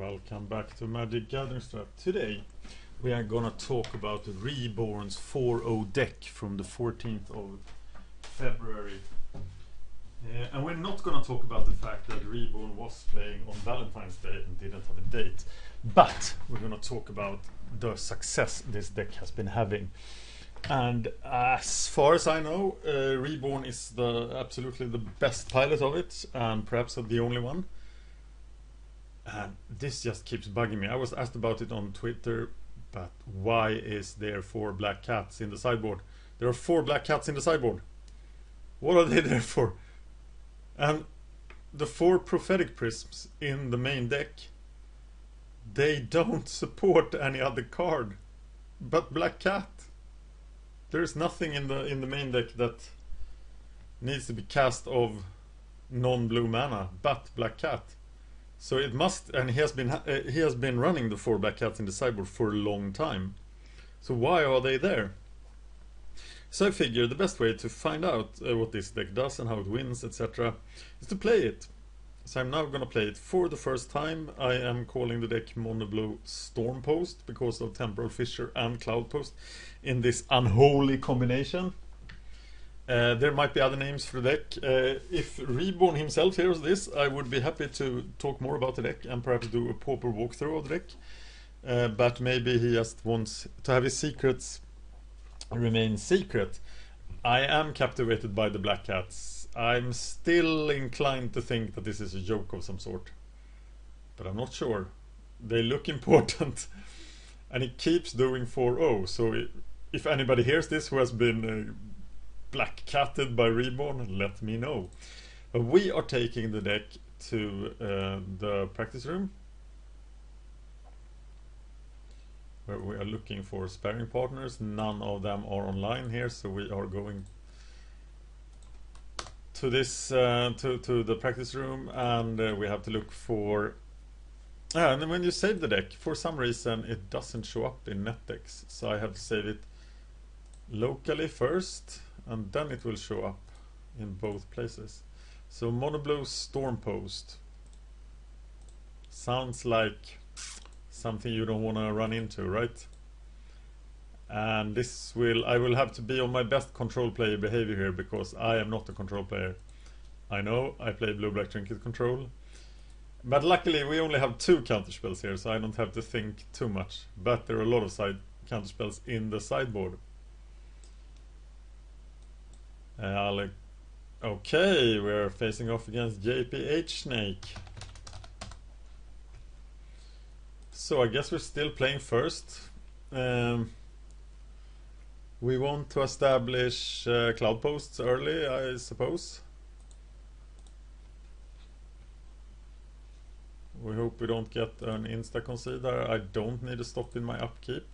Welcome back to Magic Gathering Strap. Today we are gonna talk about the Reboorn's 4.0 deck from the 14th of February. And we're not gonna talk about the fact that Reboorn was playing on Valentine's Day and didn't have a date. But we're gonna talk about the success this deck has been having. And as far as I know, Reboorn is absolutely the best pilot of it, and perhaps the only one. And this just keeps bugging me. I was asked about it on Twitter, but why is there 4 black cats in the sideboard? There are 4 black cats in the sideboard. What are they there for? And the 4 prophetic prisms in the main deck, they don't support any other card but black cat. There is nothing in the main deck that needs to be cast of non-blue mana but black cat. So it must, and he has been running the 4 black cats in the sideboard for a long time. So why are they there? So I figure the best way to find out what this deck does and how it wins, etc., is to play it. So I'm now going to play it for the first time. I am calling the deck MU StormPost because of Temporal, Fissure and Cloudpost in this unholy combination. There might be other names for the deck. If Reboorn himself hears this, I would be happy to talk more about the deck and perhaps do a Pauper walkthrough of the deck. But maybe he just wants to have his secrets remain secret. I am captivated by the black cats. I'm still inclined to think that this is a joke of some sort, but I'm not sure. They look important, and he keeps doing 4.0. So if anybody hears this who has been black catted by Reboorn, let me know. But we are taking the deck to the practice room, where we are looking for sparring partners. None of them are online here, so we are going to this to the practice room, and we have to look for. And then when you save the deck, for some reason it doesn't show up in NetDecks, so I have to save it locally first, and then it will show up in both places. So MU StormPost sounds like something you don't want to run into, right? And this I will have to be on my best control player behavior here, because I am not a control player. I know I play blue-black trinket control, but luckily we only have 2 counterspells here, so I don't have to think too much. But there are a lot of counterspells in the sideboard. Okay, we're facing off against JPH Snake. So I guess we're still playing first. We want to establish Cloudposts early, I suppose. We hope we don't get an insta-conceder. I don't need a stop in my upkeep.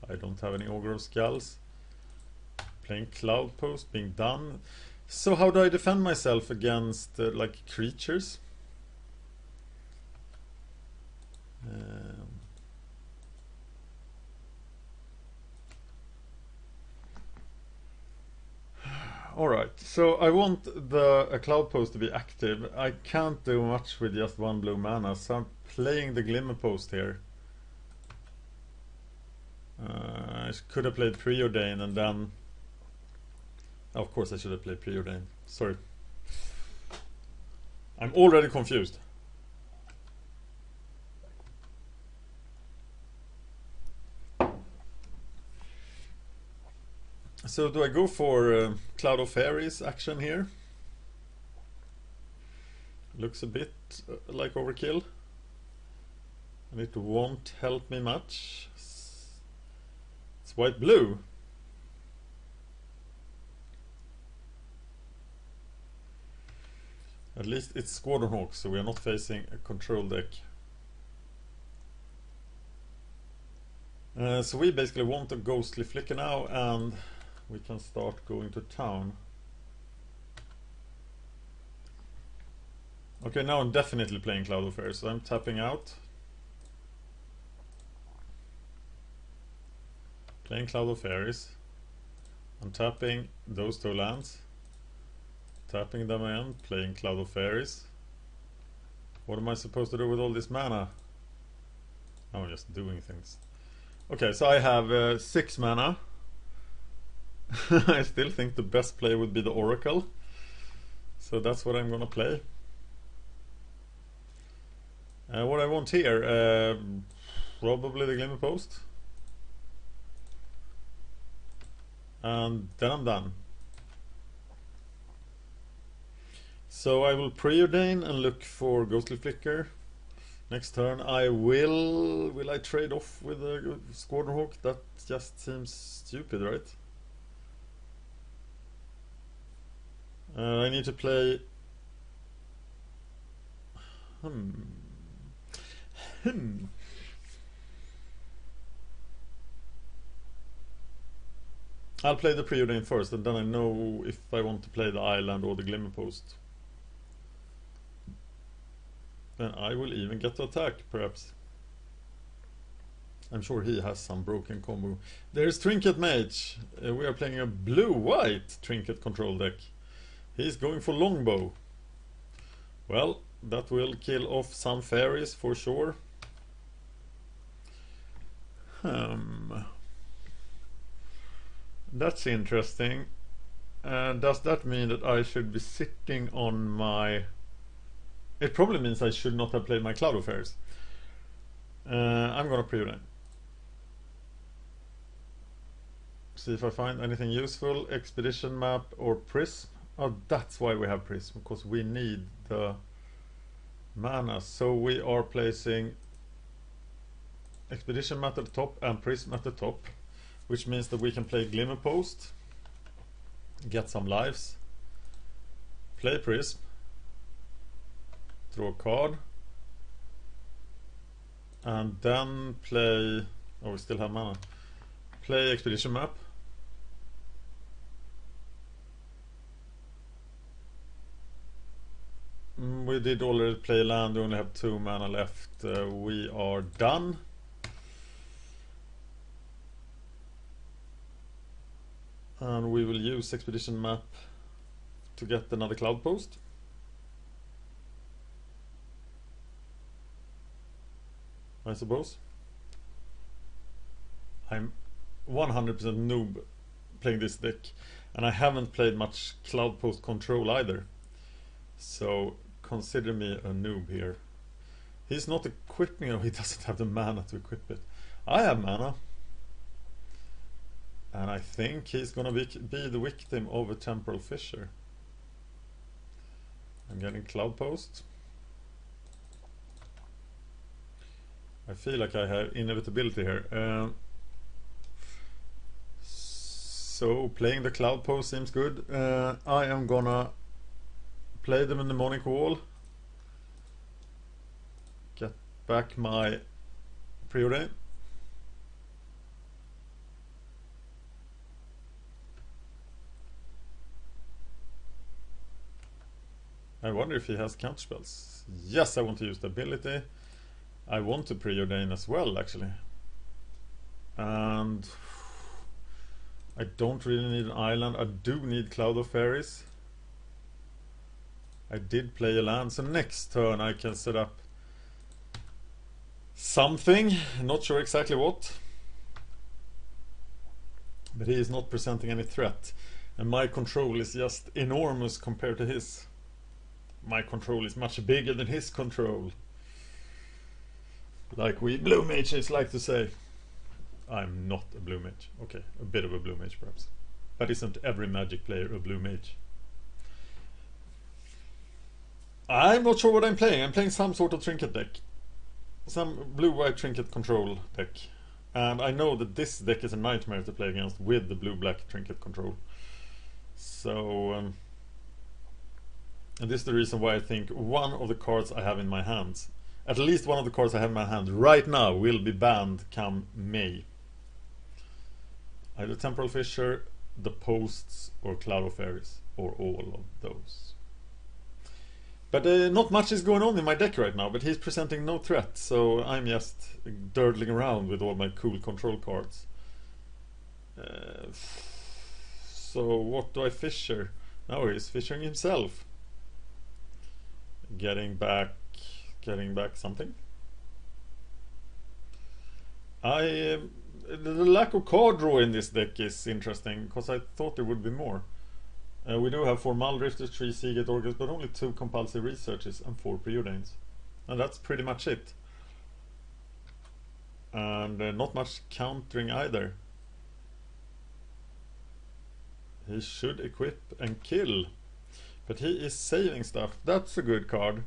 I don't have any Ogre of Skulls. Playing Cloudpost, being done. So how do I defend myself against like creatures? Alright, so I want a Cloudpost to be active. I can't do much with just 1 blue mana, so I'm playing the Glimmerpost here. I could have played Preordain and then... Of course I should have played Preordain. Sorry. I'm already confused. So do I go for Cloud of Fairies action here? Looks a bit like overkill, and it won't help me much. It's white-blue. At least it's Squadron Hawk, so we are not facing a control deck. So we basically want a Ghostly Flicker now, and we can start going to town. Okay, now I'm definitely playing Cloud of Fairies, so I'm tapping out. Playing Cloud of Fairies. I'm tapping those 2 lands. Tapping them in, playing Cloud of Fairies. What am I supposed to do with all this mana? I'm just doing things. Okay, so I have 6 mana. I still think the best play would be the Oracle. So that's what I'm gonna play. What I want here, probably the Glimmer Post. And then I'm done. So I will preordain and look for Ghostly Flicker. Next turn I will I trade off with a Squadron Hawk? That just seems stupid, right? I need to play... I'll play the preordain first, and then I know if I want to play the island or the Glimmer Post. And I will even get to attack, perhaps. I'm sure he has some broken combo. There's Trinket Mage. We are playing a blue-white Trinket control deck. He's going for Longbow. Well, that will kill off some fairies for sure. That's interesting. Does that mean that I should be sitting on my... It probably means I should not have played my Cloud of Fairies. I'm gonna preordain. See if I find anything useful. Expedition map or Prism. Oh, that's why we have Prism, because we need the mana. So we are placing Expedition map at the top and Prism at the top, which means that we can play Glimmer Post, get some lives, play Prism, draw a card, and then play... Oh, we still have mana. Play Expedition map. We did already play land, we only have 2 mana left. We are done. And we will use Expedition map to get another Cloudpost. I suppose. I'm 100% noob playing this deck, and I haven't played much Cloudpost control either. So consider me a noob here. He's not equipping it, he doesn't have the mana to equip it. I have mana. And I think he's gonna be the victim of a Temporal Fissure. I'm getting Cloudpost. I feel like I have inevitability here. So playing the Cloudpost seems good. I am gonna play the Mnemonic Wall. Get back my preordain. I wonder if he has counterspells. Yes, I want to use the ability. I want to preordain as well, actually. And I don't really need an island. I do need Cloud of Fairies. I did play a land, so next turn I can set up something. Not sure exactly what. But he is not presenting any threat. And my control is just enormous compared to his. My control is much bigger than his control. Like we blue mages like to say. I'm not a blue mage. Okay, a bit of a blue mage perhaps. But isn't every magic player a blue mage? I'm not sure what I'm playing. I'm playing some sort of trinket deck. Some blue-white trinket control deck. And I know that this deck is a nightmare to play against with the blue-black trinket control. So... and this is the reason why I think one of the cards I have in my hands, at least one of the cards I have in my hand right now, will be banned come May. Either Temporal Fissure, the Posts, or Cloud of Fairies, or all of those. But not much is going on in my deck right now, but he's presenting no threat, so I'm just durdling around with all my cool control cards. So what do I fissure? Now he's fissuring himself. Getting back something. The lack of card draw in this deck is interesting, because I thought there would be more. We do have 4 Muldrifters, 3 Seagate Organs, but only 2 Compulsive Researches and 4 Preordains. And that's pretty much it. And not much countering either. He should equip and kill. But he is saving stuff. That's a good card.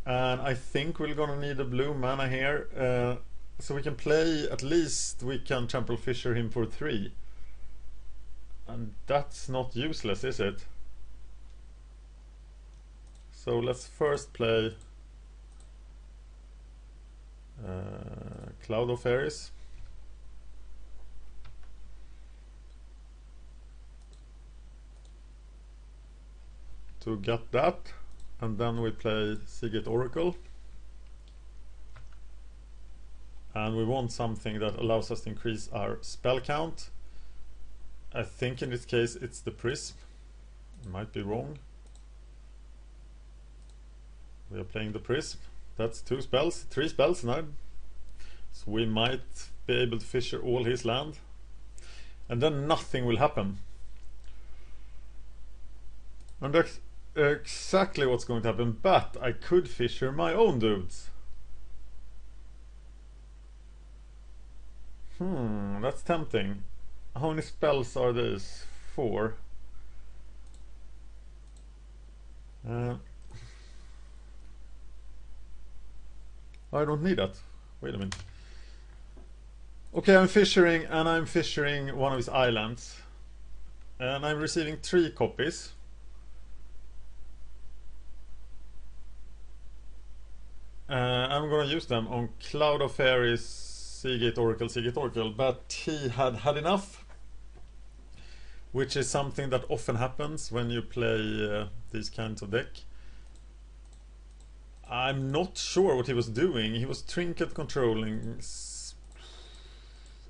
And I think we're gonna need a blue mana here. So we can play, at least we can Temporal Fissure him for 3. And that's not useless, is it? So let's first play Cloud of Fairies. To get that, and then we play Seagate Oracle. And we want something that allows us to increase our spell count. I think in this case it's the Prism. Might be wrong. We are playing the Prism. That's 2 spells, 3 spells now. So we might be able to fissure all his land. And then nothing will happen. And that's exactly what's going to happen. But I could fissure my own dudes. That's tempting. How many spells are these? 4. I don't need that. Wait a minute. Okay, I'm fissuring, and I'm fissuring one of his islands. And I'm receiving 3 copies. I'm gonna use them on Cloud of Fairies, Seagate Oracle, but he had enough. Which is something that often happens when you play these kinds of deck. I'm not sure what he was doing. He was trinket controlling.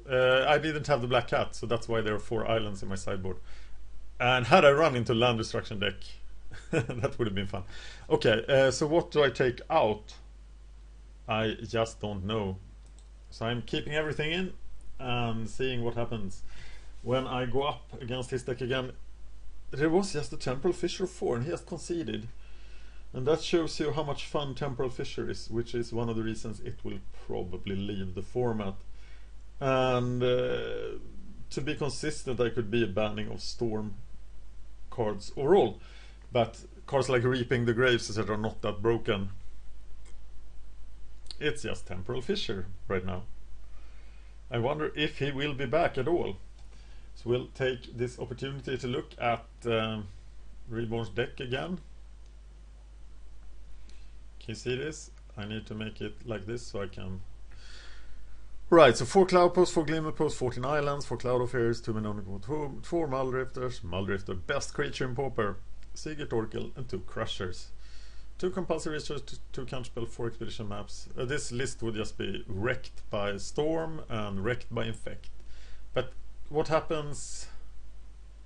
I didn't have the black cat, so that's why there are 4 islands in my sideboard. And had I run into land destruction deck, that would have been fun. Okay, so what do I take out? I just don't know. So I'm keeping everything in and seeing what happens. When I go up against his deck again, there was just a Temporal Fissure 4 and he has conceded. And that shows you how much fun Temporal Fissure is, which is one of the reasons it will probably leave the format. And to be consistent, I could be a banning of Storm cards overall. But cards like Reaping the Graves, etc. are not that broken. It's just Temporal Fissure right now. I wonder if he will be back at all. So we'll take this opportunity to look at Reboorn's deck again. Can you see this? I need to make it like this so I can... Right, so 4 Cloudpost, 4 Glimmerpost, 14 Islands, 4 Cloud of Fairies, 2 Menonic, 4 Muldrifters, Muldrifter, best creature in Pauper, Seagate Oracle, and 2 Crushers. 2 Compulsory Research, 2 Counterspell, 4 Expedition Maps. This list would just be wrecked by Storm and wrecked by Infect. But what happens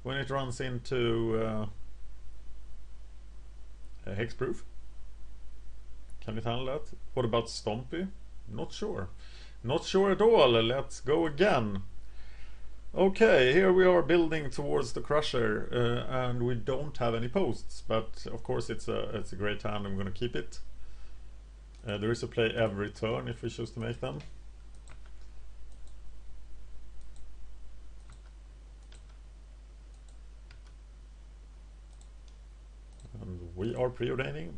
when it runs into Hexproof? Can it handle that? What about Stompy? Not sure. Not sure at all. Let's go again. Okay, here we are building towards the Crusher, and we don't have any posts, but of course it's a great hand. I'm going to keep it. There is a play every turn if we choose to make them. And we are preordaining.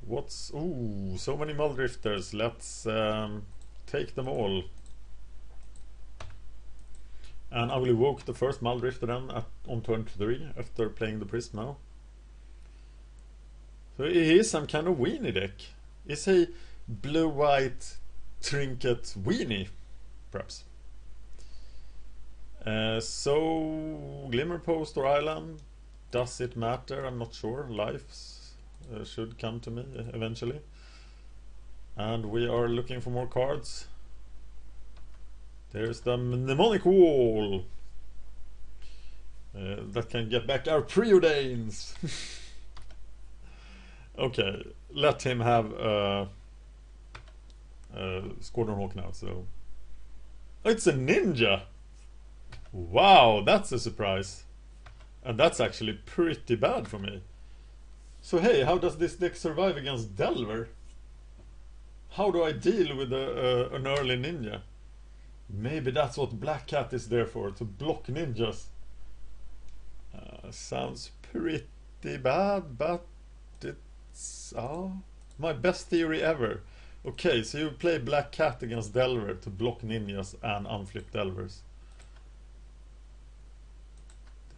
What's... Ooh, so many Muldrifters. Let's take them all. And I will evoke the first Muldrifter then on turn 3 after playing the Prism now. So he is some kind of weenie deck. Is he blue-white Trinket Weenie, perhaps? So Glimmerpost or Island, does it matter? I'm not sure. Lives should come to me eventually. And we are looking for more cards. There's the Mnemonic Wall that can get back our preordains. Okay, let him have Squadron Hawk now, so... It's a ninja! Wow, that's a surprise. And that's actually pretty bad for me. So hey, how does this deck survive against Delver? How do I deal with an early ninja? Maybe that's what Black Cat is there for, to block ninjas. Sounds pretty bad, but it's my best theory ever. Okay, so you play Black Cat against Delver to block ninjas and unflip Delvers.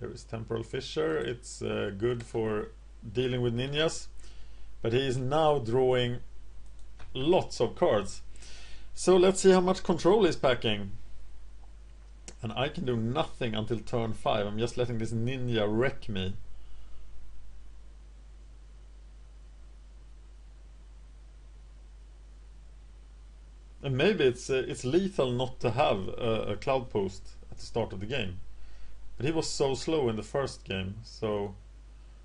There is Temporal Fissure. It's good for dealing with ninjas, but he is now drawing lots of cards. So let's see how much control he's packing. And I can do nothing until turn 5. I'm just letting this ninja wreck me. And maybe it's lethal not to have a Cloudpost at the start of the game. But he was so slow in the first game, so...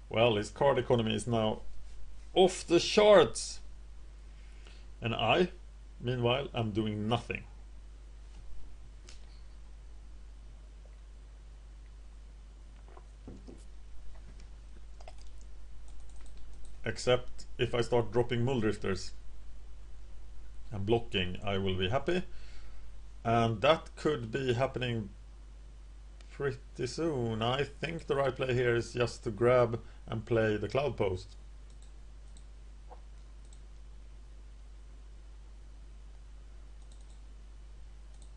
Well, his card economy is now off the charts! And I, meanwhile, am doing nothing. Except if I start dropping Mulldrifters and blocking, I will be happy. And that could be happening pretty soon. I think the right play here is just to grab and play the Cloudpost.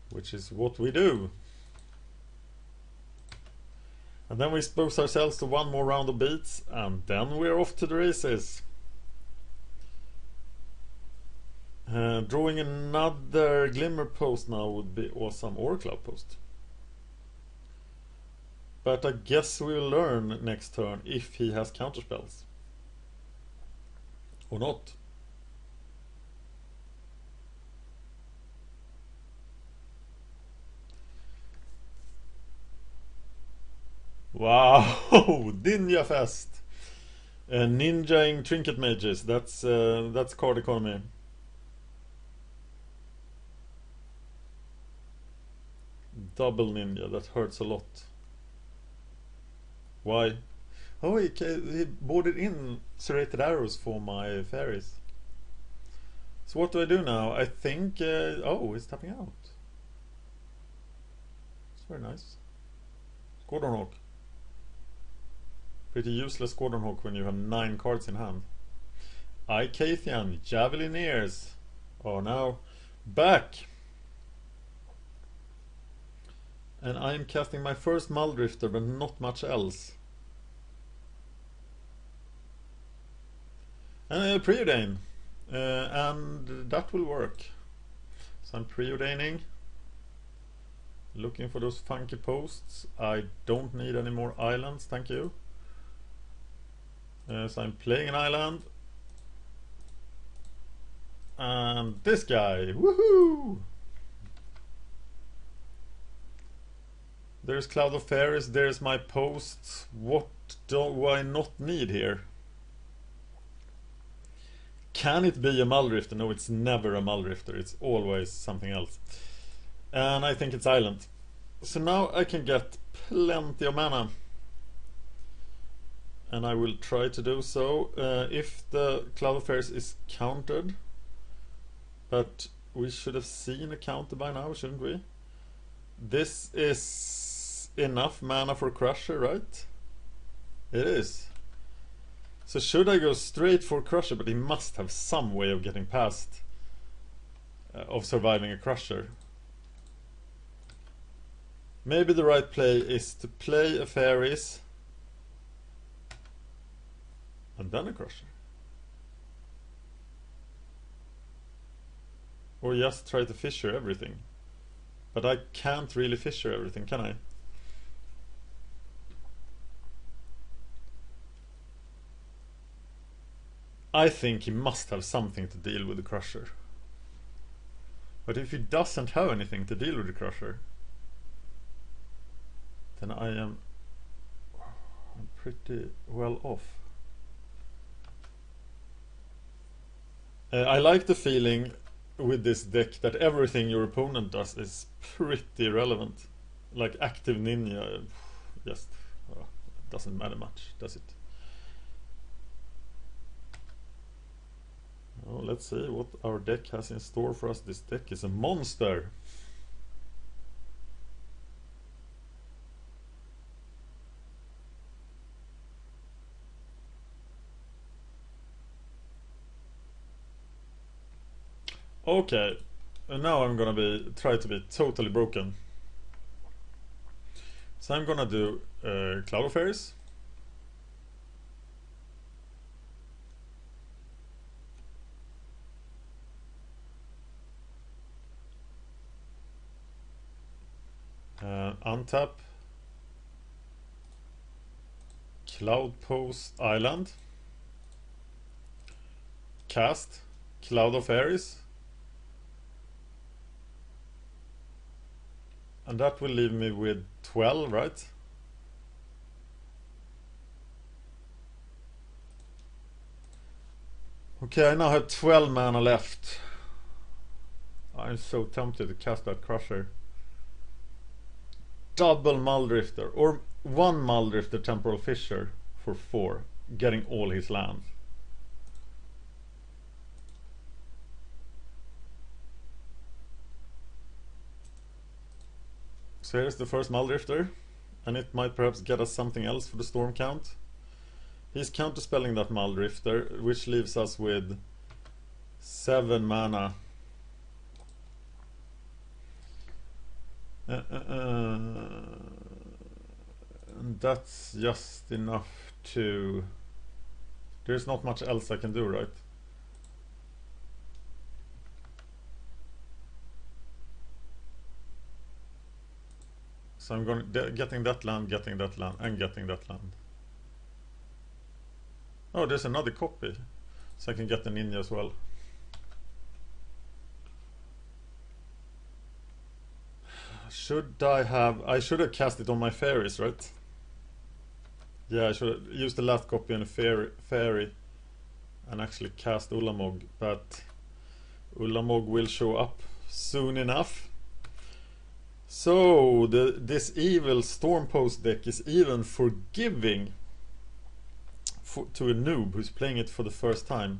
Which is what we do. And then we expose ourselves to one more round of beats, and then we're off to the races. Drawing another Glimmer Post now would be awesome, or Cloudpost. But I guess we'll learn next turn if he has counterspells. Or not. Wow, Ninja Fest! Ninjaing Trinket Mages, that's card economy. Double Ninja, that hurts a lot. Why? Oh, he boarded in serrated arrows for my fairies. So what do I do now? I think... oh, he's tapping out. It's very nice. Squadron Hawk. Pretty useless Squadron Hawk when you have 9 cards in hand. Icathian, Javelineers are now back. And I am casting my first Mulldrifter, but not much else. And Preordain. And that will work. So I'm preordaining. Looking for those funky posts. I don't need any more islands, thank you. So I'm playing an island. And this guy, woohoo! There's Cloud of Fairies, there's my posts. What do I not need here? Can it be a Mulldrifter? No, it's never a Mulldrifter, it's always something else. And I think it's Island. So now I can get plenty of mana. And I will try to do so if the Cloud of Fairies is countered. But we should have seen a counter by now, shouldn't we? This is enough mana for Crusher, right? It is. So should I go straight for Crusher? But he must have some way of getting past, of surviving a Crusher. Maybe the right play is to play a Fairies and then a Crusher. Or just try to Fissure everything. But I can't really Fissure everything, can I? I think he must have something to deal with the Crusher. But if he doesn't have anything to deal with the Crusher, then I'm pretty well off. I like the feeling with this deck that everything your opponent does is pretty irrelevant. Like active ninja, just doesn't matter much, does it? Oh, let's see what our deck has in store for us. This deck is a monster. Okay, and now I'm gonna try to be totally broken. So I'm gonna do Cloud of Fairies. Untap Cloudpost Island. Cast Cloud of Fairies. And that will leave me with 12, right? Okay, I now have 12 mana left. I'm so tempted to cast that Crusher. Double Muldrifter, or one Muldrifter Temporal Fissure for 4, getting all his lands. So here's the first Muldrifter, and it might perhaps get us something else for the storm count. He's counterspelling that Muldrifter, which leaves us with 7 mana. And that's just enough to... There's not much else I can do, right? So I'm going getting that land, and getting that land. Oh, there's another copy, so I can get the ninja as well. I should have cast it on my fairies, right? Yeah, I should have used the last copy on a fairy and actually cast Ulamog, but Ulamog will show up soon enough. So this evil StormPost deck is even forgiving to a noob who's playing it for the first time.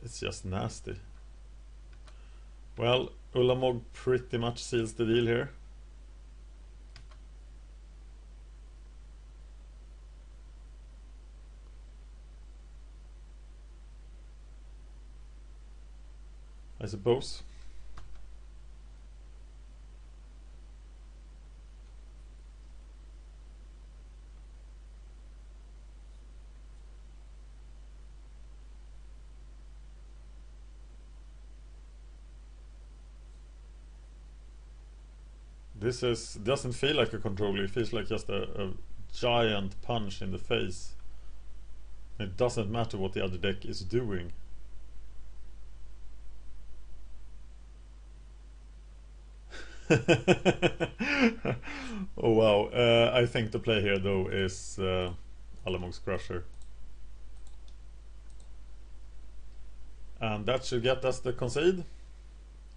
It's just nasty. Well, Ulamog pretty much seals the deal here. I suppose. This doesn't feel like a controller, it feels like just a giant punch in the face. It doesn't matter what the other deck is doing. Oh wow, I think the play here though is Ulamog's Crusher. And that should get us the concede,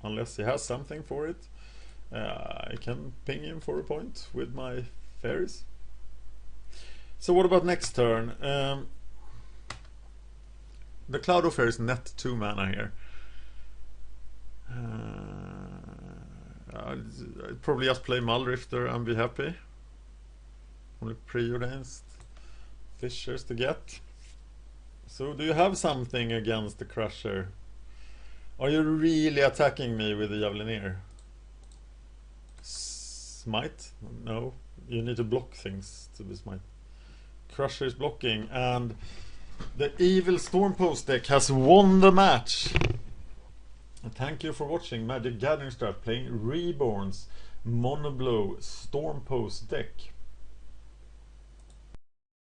unless he has something for it. I can ping him for a point with my fairies. So what about next turn? The Cloud of Fairies net 2 mana here. I'd probably just play Muldrifter and be happy. Only preordained Fissures to get. So do you have something against the Crusher? Are you really attacking me with the Javelineer? Smite? No, you need to block things to be smite. Crusher is blocking, and the evil StormPost deck has won the match. And thank you for watching Magic Gathering Strat playing Reboorn's Monoblow StormPost deck.